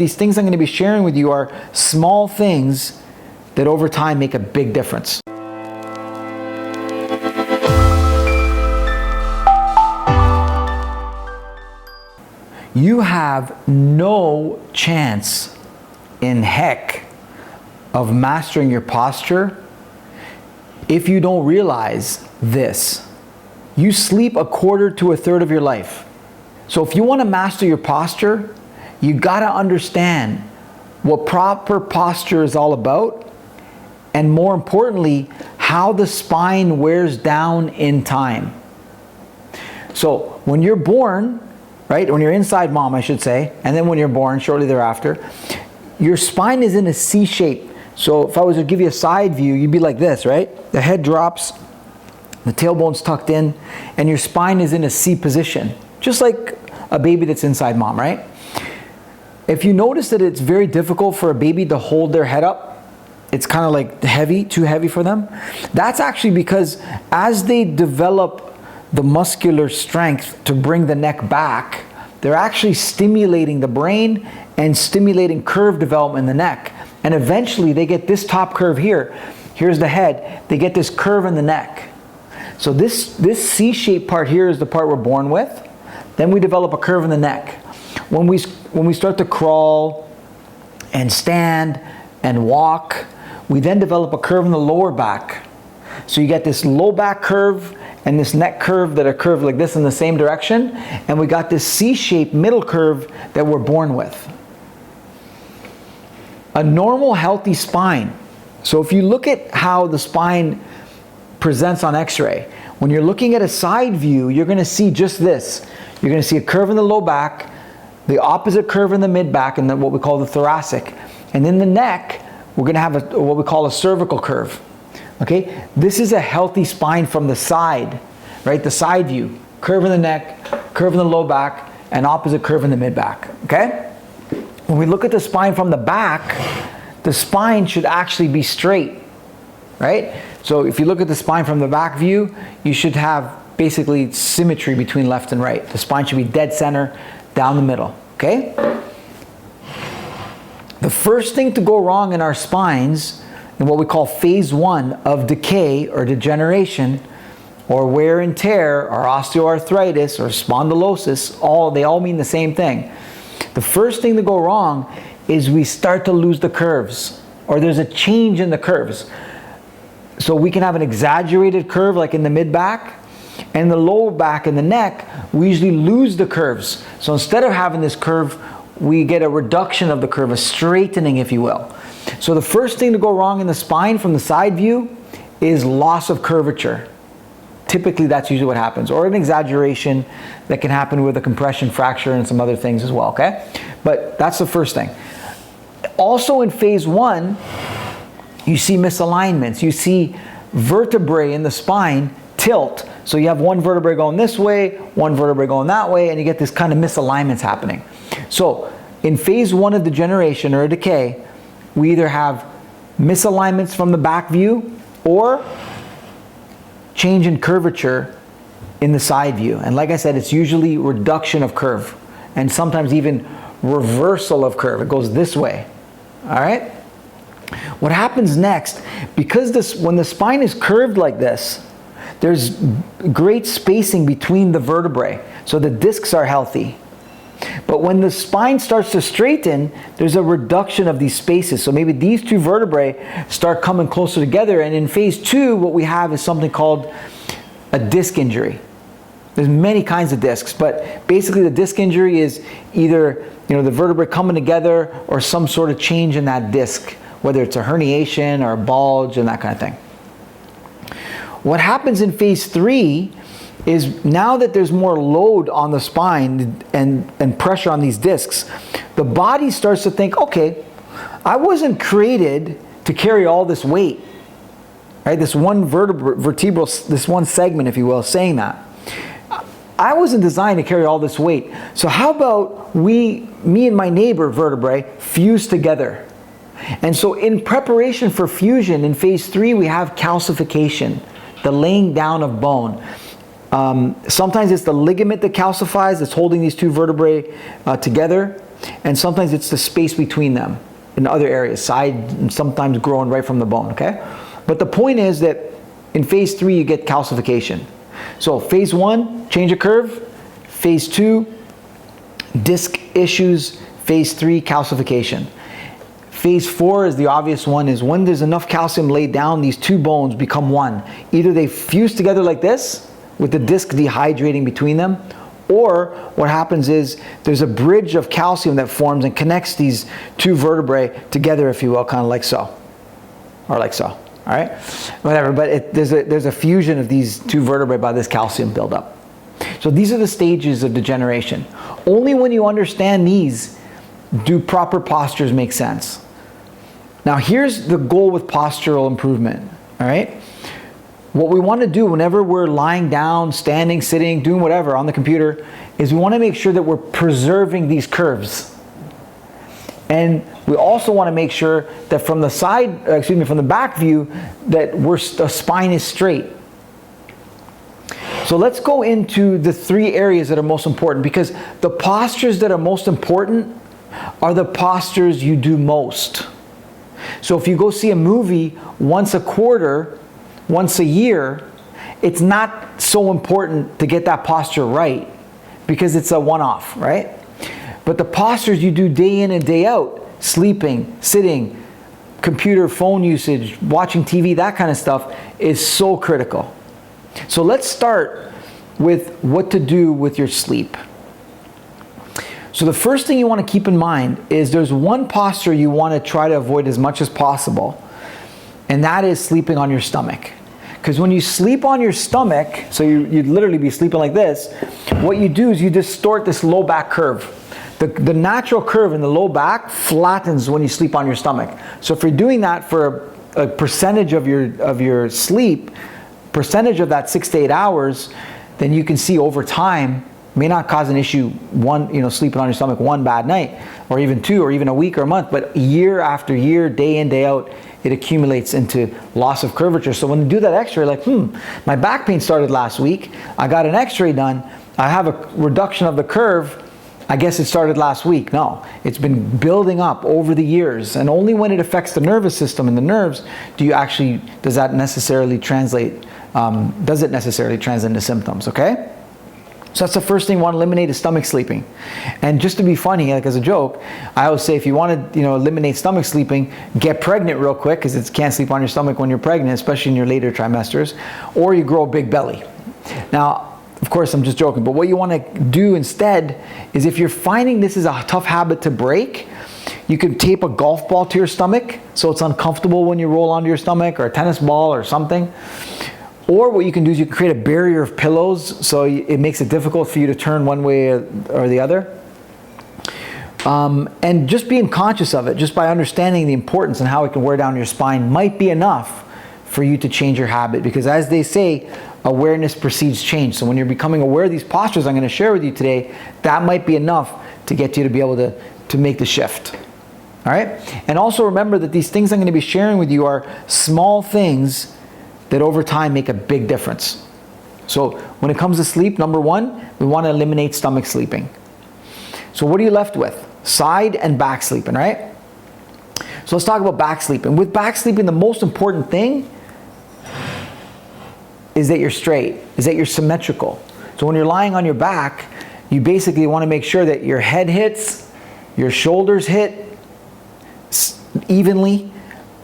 these things I'm going to be sharing with you are small things that over time make a big difference. You have no chance in heck of mastering your posture if you don't realize this. You sleep a quarter to a third of your life. So if you want to master your posture, you got to understand what proper posture is all about, and more importantly, how the spine wears down in time. So when you're born, right, when you're inside mom, I should say, and then when you're born, shortly thereafter, your spine is in a C shape. So if I was to give you a side view, you'd be like this, right? The head drops, the tailbone's tucked in, and your spine is in a C position, just like a baby that's inside mom, right? If you notice that it's very difficult for a baby to hold their head up, it's kind of like heavy, too heavy for them, that's actually because as they develop the muscular strength to bring the neck back, they're actually stimulating the brain and stimulating curve development in the neck. And eventually they get this top curve here. Here's the head. They get this curve in the neck. So this C-shaped part here is the part we're born with. Then we develop a curve in the neck. When we start to crawl and stand and walk, we then develop a curve in the lower back. So you get this low back curve and this neck curve that are curved like this in the same direction, and we got this C-shaped middle curve that we're born with. A normal healthy spine. So if you look at how the spine presents on x-ray, when you're looking at a side view, you're going to see just this. You're going to see a curve in the low back, the opposite curve in the mid back, and then what we call the thoracic. And in the neck, we're going to have what we call a cervical curve. Okay, this is a healthy spine from the side, right? The side view, curve in the neck, curve in the low back, and opposite curve in the mid back. Okay, when we look at the spine from the back, the spine should actually be straight, right? So if you look at the spine from the back view, you should have basically symmetry between left and right. The spine should be dead center, down the middle. Okay. The first thing to go wrong in our spines, in what we call phase 1 of decay or degeneration, or wear and tear, or osteoarthritis, or spondylosis, they all mean the same thing. The first thing to go wrong is we start to lose the curves, or there's a change in the curves. So we can have an exaggerated curve like in the mid-back, and the lower back and the neck, we usually lose the curves. So instead of having this curve, we get a reduction of the curve, a straightening, if you will. So the first thing to go wrong in the spine from the side view is loss of curvature. Typically that's usually what happens, or an exaggeration that can happen with a compression fracture and some other things as well, okay? But that's the first thing. Also in phase 1, you see misalignments. You see vertebrae in the spine tilt. So you have one vertebrae going this way, one vertebrae going that way, and you get this kind of misalignments happening. So in phase 1 of degeneration or decay, we either have misalignments from the back view or change in curvature in the side view. And like I said, it's usually reduction of curve and sometimes even reversal of curve. It goes this way. All right? What happens next, because when the spine is curved like this, there's great spacing between the vertebrae, so the discs are healthy. But when the spine starts to straighten, there's a reduction of these spaces. So maybe these two vertebrae start coming closer together, and in phase 2, what we have is something called a disc injury. There's many kinds of discs, but basically the disc injury is either the vertebrae coming together or some sort of change in that disc, whether it's a herniation or a bulge and that kind of thing. What happens in phase 3 is now that there's more load on the spine and pressure on these discs, the body starts to think, okay, I wasn't created to carry all this weight, right? This one vertebral, this one segment, if you will, saying that. I wasn't designed to carry all this weight. So how about me and my neighbor vertebrae fuse together? And so in preparation for fusion in phase 3, we have calcification, the laying down of bone. Sometimes it's the ligament that calcifies, that's holding these two vertebrae together. and sometimes it's the space between them in other areas, side and sometimes growing right from the bone, okay? But the point is that in phase 3 you get calcification. So phase 1, change of curve. Phase 2, disc issues. Phase 3, calcification. Phase 4 is the obvious one, is when there's enough calcium laid down, these two bones become one. Either they fuse together like this, with the disc dehydrating between them, or what happens is there's a bridge of calcium that forms and connects these two vertebrae together, if you will, kind of like so, or like so, all right? Whatever, but there's a fusion of these two vertebrae by this calcium buildup. So these are the stages of degeneration. Only when you understand these do proper postures make sense. Now here's the goal with postural improvement, all right? What we want to do whenever we're lying down, standing, sitting, doing whatever on the computer is we want to make sure that we're preserving these curves. And we also want to make sure that from the side, from the back view, that the spine is straight. So let's go into the 3 areas that are most important, because the postures that are most important are the postures you do most. So if you go see a movie once a quarter, once a year, it's not so important to get that posture right because it's a one-off, right? But the postures you do day in and day out, sleeping, sitting, computer, phone usage, watching TV, that kind of stuff is so critical. So let's start with what to do with your sleep. So the first thing you want to keep in mind is there's one posture you want to try to avoid as much as possible, and that is sleeping on your stomach. Because when you sleep on your stomach, so you'd literally be sleeping like this, what you do is you distort this low back curve. The natural curve in the low back flattens when you sleep on your stomach. So if you're doing that for a percentage of your sleep, percentage of that 6 to 8 hours, then you can see over time, may not cause an issue, sleeping on your stomach one bad night, or even 2, or even a week or a month, but year after year, day in, day out, it accumulates into loss of curvature. So when you do that x-ray, like, my back pain started last week, I got an x-ray done, I have a reduction of the curve, I guess it started last week. No, it's been building up over the years, and only when it affects the nervous system and the nerves does it necessarily translate into symptoms, okay? So that's the first thing you want to eliminate, is stomach sleeping. And just to be funny, like as a joke, I always say if you want to eliminate stomach sleeping, get pregnant real quick, because you can't sleep on your stomach when you're pregnant, especially in your later trimesters, or you grow a big belly. Now, of course, I'm just joking, but what you want to do instead is, if you're finding this is a tough habit to break, you can tape a golf ball to your stomach so it's uncomfortable when you roll onto your stomach, or a tennis ball or something. Or what you can do is you can create a barrier of pillows so it makes it difficult for you to turn one way or the other. And just being conscious of it, just by understanding the importance and how it can wear down your spine, might be enough for you to change your habit. Because as they say, awareness precedes change. So when you're becoming aware of these postures I'm going to share with you today, that might be enough to get you to be able to make the shift. All right? And also remember that these things I'm going to be sharing with you are small things that over time make a big difference. So when it comes to sleep, number 1, we want to eliminate stomach sleeping. So what are you left with? Side and back sleeping, right? So let's talk about back sleeping. With back sleeping, the most important thing is that you're straight, is that you're symmetrical. So when you're lying on your back, you basically want to make sure that your head hits, your shoulders hit evenly,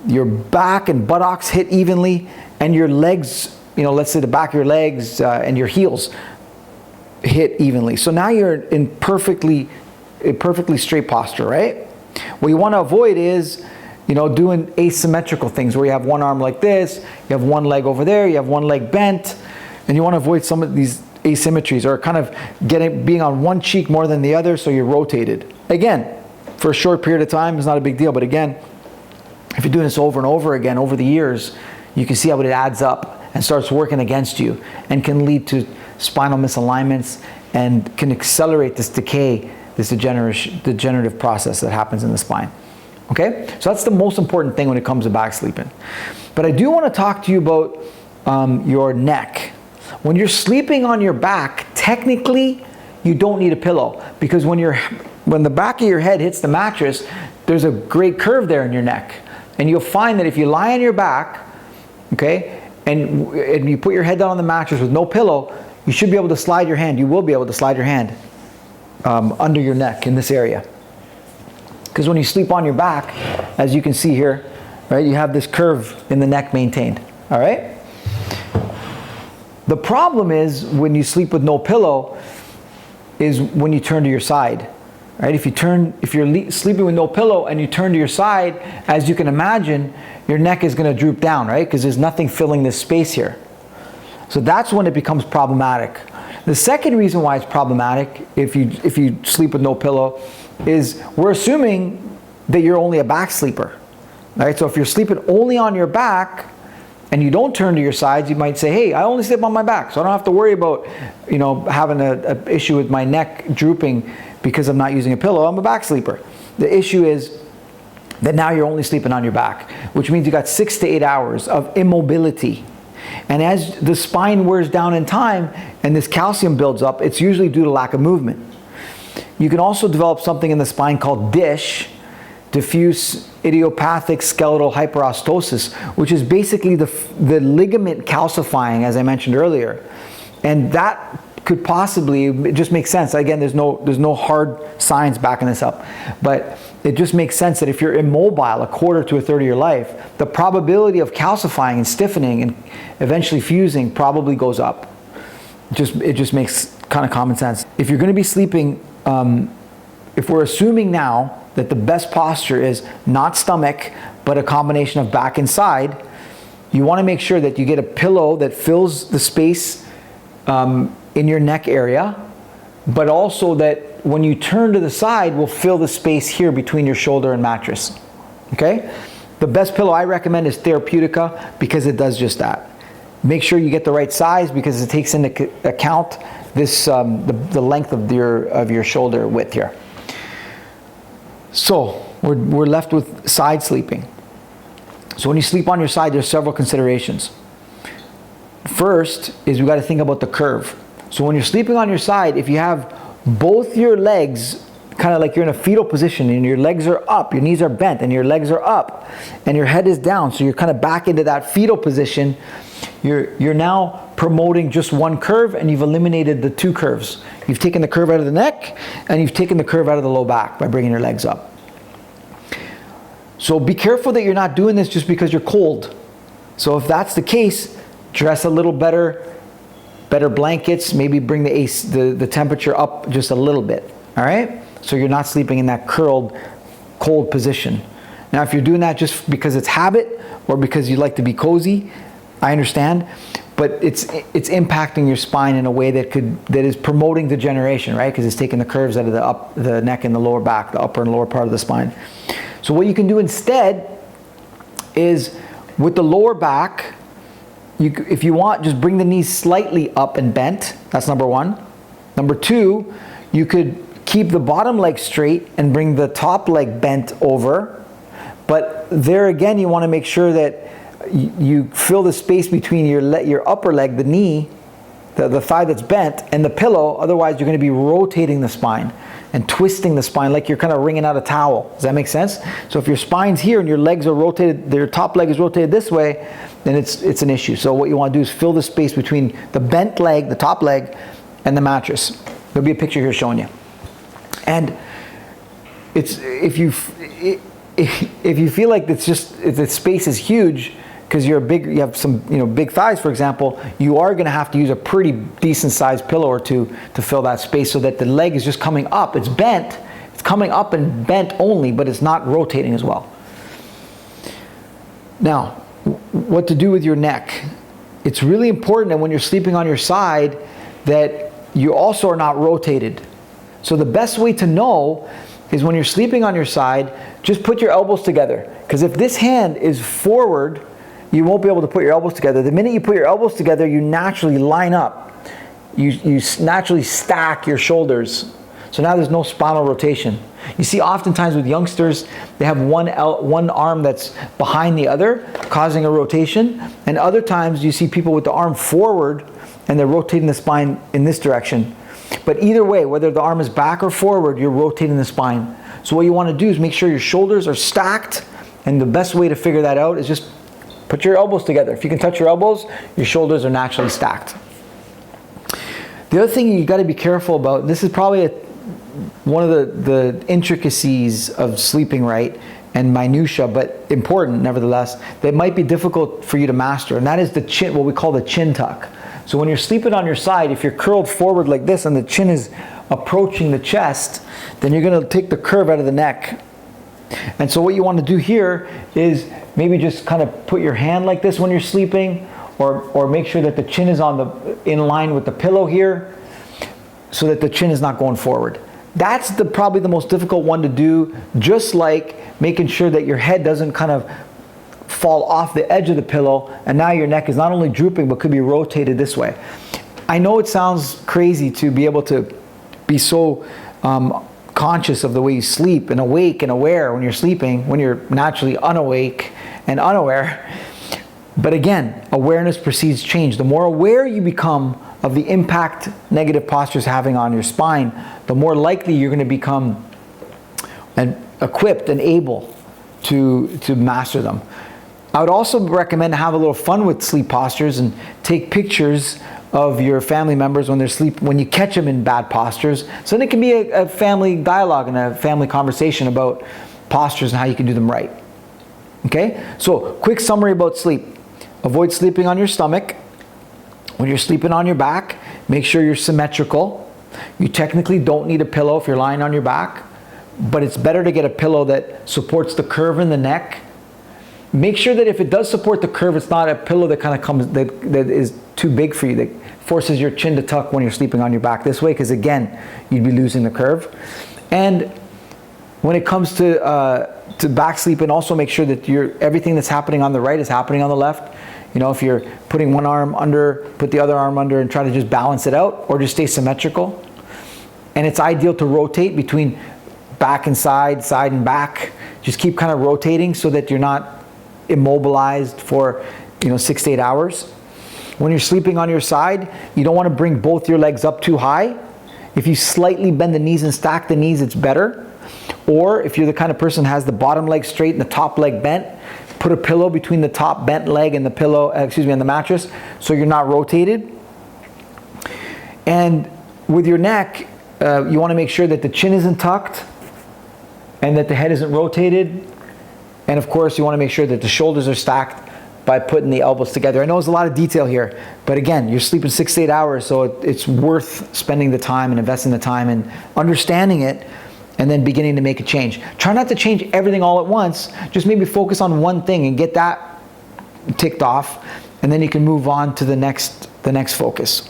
your back and buttocks hit evenly, and your legs, let's say the back of your legs and your heels hit evenly. So now you're in a perfectly straight posture, right? What you want to avoid is, doing asymmetrical things where you have one arm like this, you have one leg over there, you have one leg bent, and you want to avoid some of these asymmetries, or kind of being on one cheek more than the other, so you're rotated. Again, for a short period of time, it's not a big deal, but again, if you're doing this over and over again over the years, you can see how it adds up and starts working against you, and can lead to spinal misalignments, and can accelerate this decay, this degenerative process that happens in the spine. Okay? So that's the most important thing when it comes to back sleeping. But I do want to talk to you about your neck. When you're sleeping on your back, technically, you don't need a pillow, because when you're when the back of your head hits the mattress, there's a great curve there in your neck. And you'll find that if you lie on your back, okay, and you put your head down on the mattress with no pillow, you should be able to slide your hand. You will be able to slide your hand under your neck in this area. Because when you sleep on your back, as you can see here, right, you have this curve in the neck maintained. All right? The problem is when you sleep with no pillow is when you turn to your side. Right? If you're sleeping with no pillow and you turn to your side, as you can imagine, your neck is going to droop down, right? Because there's nothing filling this space here. So that's when it becomes problematic. The second reason why it's problematic if you sleep with no pillow is we're assuming that you're only a back sleeper. Right? So if you're sleeping only on your back and you don't turn to your sides, you might say, hey, I only sleep on my back, so I don't have to worry about, you know, having an issue with my neck drooping because I'm not using a pillow. I'm a back sleeper. The issue is that now you're only sleeping on your back, which means you got 6 to 8 hours of immobility. And as the spine wears down in time and this calcium builds up, it's usually due to lack of movement. You can also develop something in the spine called DISH, diffuse idiopathic skeletal hyperostosis, which is basically the ligament calcifying, as I mentioned earlier. And that could possibly, it just makes sense. Again, there's no hard science backing this up, but it just makes sense that if you're immobile a quarter to a third of your life, the probability of calcifying and stiffening and eventually fusing probably goes up. It just makes kind of common sense. If you're going to be sleeping, if we're assuming now that the best posture is not stomach, but a combination of back and side, you want to make sure that you get a pillow that fills the space in your neck area, but also that when you turn to the side will fill the space here between your shoulder and mattress. Okay? The best pillow I recommend is Therapeutica because it does just that. Make sure you get the right size because it takes into account this the length of your shoulder width here. So we're left with side sleeping. So when you sleep on your side, there's several considerations. First is we got to think about the curve. So when you're sleeping on your side, if you have both your legs kind of like you're in a fetal position and your legs are up, your knees are bent and your legs are up and your head is down, so you're kind of back into that fetal position, you're now promoting just one curve and you've eliminated the two curves. You've taken the curve out of the neck and you've taken the curve out of the low back by bringing your legs up. So be careful that you're not doing this just because you're cold. So if that's the case, dress a little better blankets, maybe bring the temperature up just a little bit, all right? So you're not sleeping in that curled, cold position. Now, if you're doing that just because it's habit or because you like to be cozy, I understand, but it's impacting your spine in a way that is promoting degeneration, right? Because it's taking the curves out of the neck and the lower back, the upper and lower part of the spine. So what you can do instead is with the lower back, if you want, just bring the knees slightly up and bent. That's number one. Number two, you could keep the bottom leg straight and bring the top leg bent over. But there again, you want to make sure that you fill the space between your upper leg, the knee, the thigh that's bent, and the pillow. Otherwise, you're going to be rotating the spine and twisting the spine like you're kind of wringing out a towel. Does that make sense? So if your spine's here and your legs are rotated, your top leg is rotated this way, then it's an issue. So what you want to do is fill the space between the bent leg, the top leg, and the mattress. There'll be a picture here showing you. And if you feel like the space is huge because you have some big thighs, for example, you are going to have to use a pretty decent sized pillow or two to fill that space so that the leg is just coming up. It's bent. It's coming up and bent only, but it's not rotating as well. Now, what to do with your neck? It's really important that when you're sleeping on your side that you also are not rotated. So the best way to know is when you're sleeping on your side, just put your elbows together. Because if this hand is forward, you won't be able to put your elbows together. The minute you put your elbows together, you naturally line up. You naturally stack your shoulders. So now there's no spinal rotation. You see oftentimes with youngsters, they have one arm that's behind the other, causing a rotation. And other times you see people with the arm forward and they're rotating the spine in this direction. But either way, whether the arm is back or forward, you're rotating the spine. So what you want to do is make sure your shoulders are stacked, and the best way to figure that out is just put your elbows together. If you can touch your elbows, your shoulders are naturally stacked. The other thing you got to be careful about, this is probably one of the intricacies of sleeping right, and minutia, but important nevertheless, that might be difficult for you to master, and that is the chin, what we call the chin tuck. So when you're sleeping on your side, if you're curled forward like this and the chin is approaching the chest, then you're going to take the curve out of the neck. And so what you want to do here is maybe just kind of put your hand like this when you're sleeping, or make sure that the chin is in line with the pillow here, so that the chin is not going forward. That's probably the most difficult one to do, just like making sure that your head doesn't kind of fall off the edge of the pillow, and now your neck is not only drooping but could be rotated this way. I know it sounds crazy to be able to be so conscious of the way you sleep and awake and aware when you're sleeping, when you're naturally unawake and unaware. But again, awareness precedes change. The more aware you become of the impact negative posture is having on your spine, the more likely you're going to become equipped and able to master them. I would also recommend to have a little fun with sleep postures and take pictures of your family members when you catch them in bad postures. So then it can be a family dialogue and a family conversation about postures and how you can do them right. Okay? So, quick summary about sleep. Avoid sleeping on your stomach. When you're sleeping on your back, make sure you're symmetrical. You technically don't need a pillow if you're lying on your back, but it's better to get a pillow that supports the curve in the neck. Make sure that if it does support the curve, it's not a pillow that kind of comes that is too big for you, that forces your chin to tuck when you're sleeping on your back this way, because again, you'd be losing the curve. And when it comes to back sleeping, also make sure that everything that's happening on the right is happening on the left. You know, if you're putting one arm under, put the other arm under and try to just balance it out, or just stay symmetrical. And it's ideal to rotate between back and side, side and back. Just keep kind of rotating so that you're not immobilized for 6 to 8 hours. When you're sleeping on your side, you don't want to bring both your legs up too high. If you slightly bend the knees and stack the knees, it's better. Or if you're the kind of person who has the bottom leg straight and the top leg bent, put a pillow between the top bent leg and the pillow, and the mattress, so you're not rotated. And with your neck, you want to make sure that the chin isn't tucked and that the head isn't rotated. And of course, you want to make sure that the shoulders are stacked by putting the elbows together. I know there's a lot of detail here, but again, you're sleeping 6 to 8 hours, so it's worth spending the time and investing the time and understanding it, and then beginning to make a change. Try not to change everything all at once. Just maybe focus on one thing and get that ticked off, and then you can move on to the next focus.